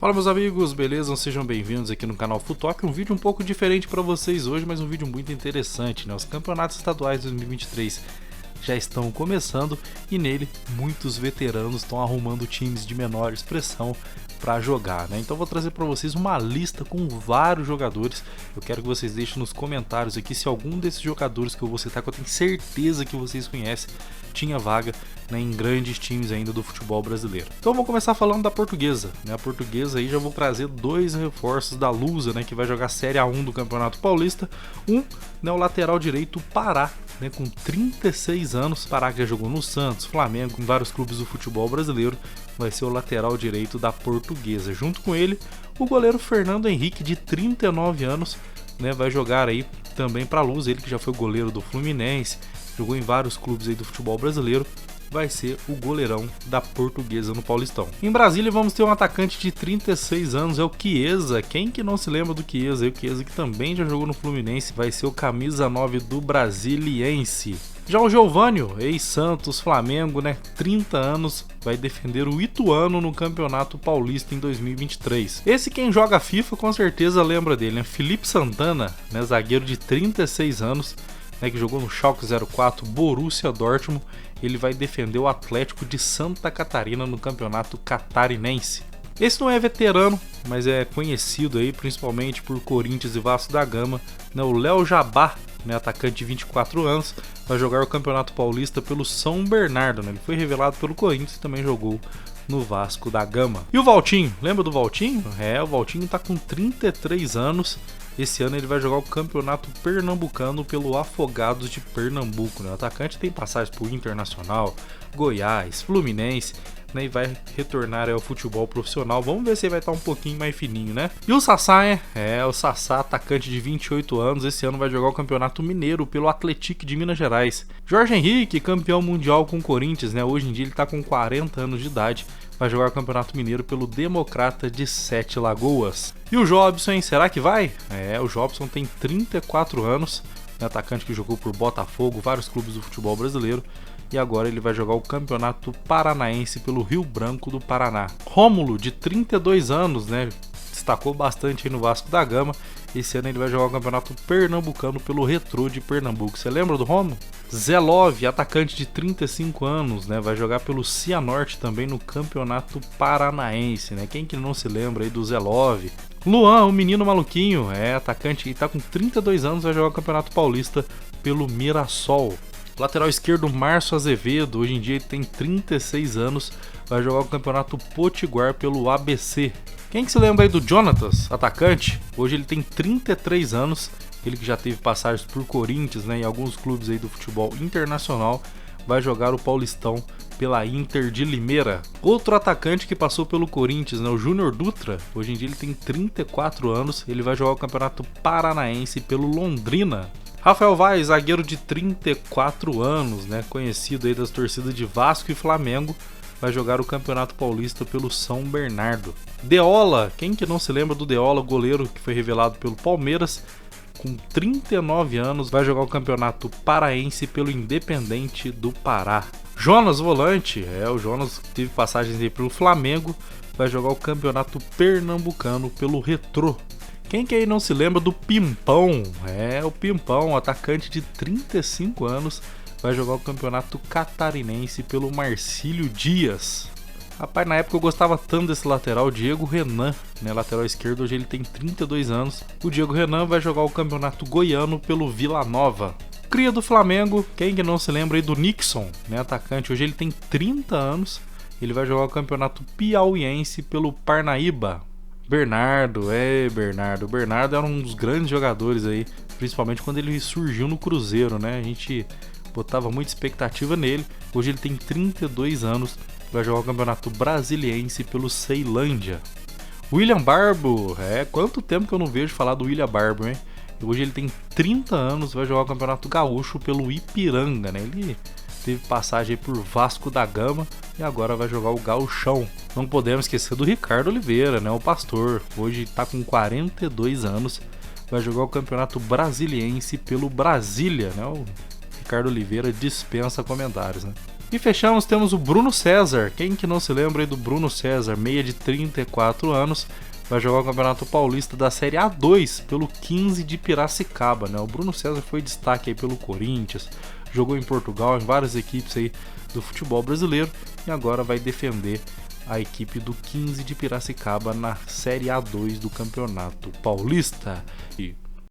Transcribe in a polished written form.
Fala meus amigos, beleza? Sejam bem-vindos aqui no canal Futoc, um vídeo um pouco diferente para vocês hoje, mas um vídeo muito interessante, né? Os campeonatos estaduais de 2023 já estão começando e nele muitos veteranos estão arrumando times de menor expressão para jogar, né? Então vou trazer para vocês uma lista com vários jogadores. Eu quero que vocês deixem nos comentários aqui se algum desses jogadores que eu vou citar, que eu tenho certeza que vocês conhecem, tinha vaga, né, em grandes times ainda do futebol brasileiro. Então vou começar falando da Portuguesa, né? A Portuguesa aí já vou trazer dois reforços da Lusa, né, que vai jogar Série A1 do Campeonato Paulista. Né, o lateral direito Pará, né, com 36 anos, Pará que já jogou no Santos, Flamengo, com vários clubes do futebol brasileiro, vai ser o lateral direito da Portuguesa. Junto com ele, o goleiro Fernando Henrique, de 39 anos, né, vai jogar aí também para a Luz, ele que já foi goleiro do Fluminense, jogou em vários clubes aí do futebol brasileiro, vai ser o goleirão da Portuguesa no Paulistão. Em Brasília vamos ter um atacante de 36 anos, é o Chiesa. Quem que não se lembra do Chiesa? O Chiesa que também já jogou no Fluminense, vai ser o camisa 9 do Brasiliense. Já o Geovânio, ex-Santos, Flamengo, né, 30 anos, vai defender o Ituano no Campeonato Paulista em 2023. Esse quem joga FIFA com certeza lembra dele, né? Felipe Santana, né, zagueiro de 36 anos, né, que jogou no Schalke 04, Borussia Dortmund. Ele vai defender o Atlético de Santa Catarina no Campeonato Catarinense. Esse não é veterano, mas é conhecido aí principalmente por Corinthians e Vasco da Gama, né, o Léo Jabá, né, atacante de 24 anos, vai jogar o Campeonato Paulista pelo São Bernardo, né? Ele foi revelado pelo Corinthians e também jogou no Vasco da Gama. E o Valtinho, lembra do Valtinho? O Valtinho tá com 33 anos. Esse ano ele vai jogar o Campeonato Pernambucano pelo Afogados de Pernambuco, né? O atacante tem passagens por Internacional, Goiás, Fluminense, né? E vai retornar ao futebol profissional. Vamos ver se ele vai estar um pouquinho mais fininho, né? E o Sassá, o Sassá, atacante de 28 anos, esse ano vai jogar o Campeonato Mineiro pelo Atlético de Minas Gerais. Jorge Henrique, campeão mundial com o Corinthians, né? Hoje em dia ele está com 40 anos de idade, vai jogar o Campeonato Mineiro pelo Democrata de Sete Lagoas. E o Jobson, hein? Será que vai? O Jobson tem 34 anos, né? Atacante que jogou por Botafogo, vários clubes do futebol brasileiro, e agora ele vai jogar o Campeonato Paranaense pelo Rio Branco do Paraná. Rômulo, de 32 anos, né? Destacou bastante aí no Vasco da Gama. Esse ano ele vai jogar o Campeonato Pernambucano pelo Retrô de Pernambuco. Você lembra do Rômulo? Zé Love, atacante de 35 anos, né? Vai jogar pelo Cianorte também no Campeonato Paranaense, né? Quem que não se lembra aí do Zé Love? Luan, o menino maluquinho, atacante que está com 32 anos, vai jogar o Campeonato Paulista pelo Mirassol. Lateral esquerdo, Márcio Azevedo, hoje em dia ele tem 36 anos, vai jogar o Campeonato Potiguar pelo ABC. Quem que se lembra aí do Jonatas, atacante? Hoje ele tem 33 anos, ele que já teve passagens por Corinthians, né, e alguns clubes aí do futebol internacional, vai jogar o Paulistão pela Inter de Limeira. Outro atacante que passou pelo Corinthians, né, o Júnior Dutra, hoje em dia ele tem 34 anos, ele vai jogar o Campeonato Paranaense pelo Londrina. Rafael Vaz, zagueiro de 34 anos, né, conhecido aí das torcidas de Vasco e Flamengo, vai jogar o Campeonato Paulista pelo São Bernardo. Deola, quem que não se lembra do Deola, goleiro que foi revelado pelo Palmeiras, com 39 anos, vai jogar o Campeonato Paraense pelo Independente do Pará. Jonas, volante, o Jonas teve passagens aí pelo Flamengo, vai jogar o Campeonato Pernambucano pelo Retrô. Quem que aí não se lembra do Pimpão? O Pimpão, atacante de 35 anos, vai jogar o Campeonato Catarinense pelo Marcílio Dias. Rapaz, na época eu gostava tanto desse lateral, o Diego Renan, né, lateral esquerdo, hoje ele tem 32 anos. O Diego Renan vai jogar o Campeonato Goiano pelo Vila Nova. Cria do Flamengo, quem que não se lembra aí do Nixon, né, atacante, hoje ele tem 30 anos, ele vai jogar o Campeonato Piauiense pelo Parnaíba. Bernardo, Bernardo. O Bernardo era um dos grandes jogadores aí, principalmente quando ele surgiu no Cruzeiro, né? A gente botava muita expectativa nele. Hoje ele tem 32 anos, vai jogar o Campeonato Brasiliense pelo Ceilândia. William Barbo, quanto tempo que eu não vejo falar do William Barbo, hein? Hoje ele tem 30 anos, vai jogar o Campeonato Gaúcho pelo Ipiranga, né? Ele teve passagem por Vasco da Gama e agora vai jogar o Gauchão. Não podemos esquecer do Ricardo Oliveira, né? O pastor, hoje está com 42 anos, vai jogar o Campeonato Brasiliense pelo Brasília, né? O Ricardo Oliveira dispensa comentários, né? E fechamos, temos o Bruno César. Quem que não se lembra aí do Bruno César, meia de 34 anos, vai jogar o Campeonato Paulista da Série A2 pelo 15 de Piracicaba, né? O Bruno César foi destaque aí pelo Corinthians, jogou em Portugal, em várias equipes aí do futebol brasileiro e agora vai defender a equipe do 15 de Piracicaba na Série A2 do Campeonato Paulista. E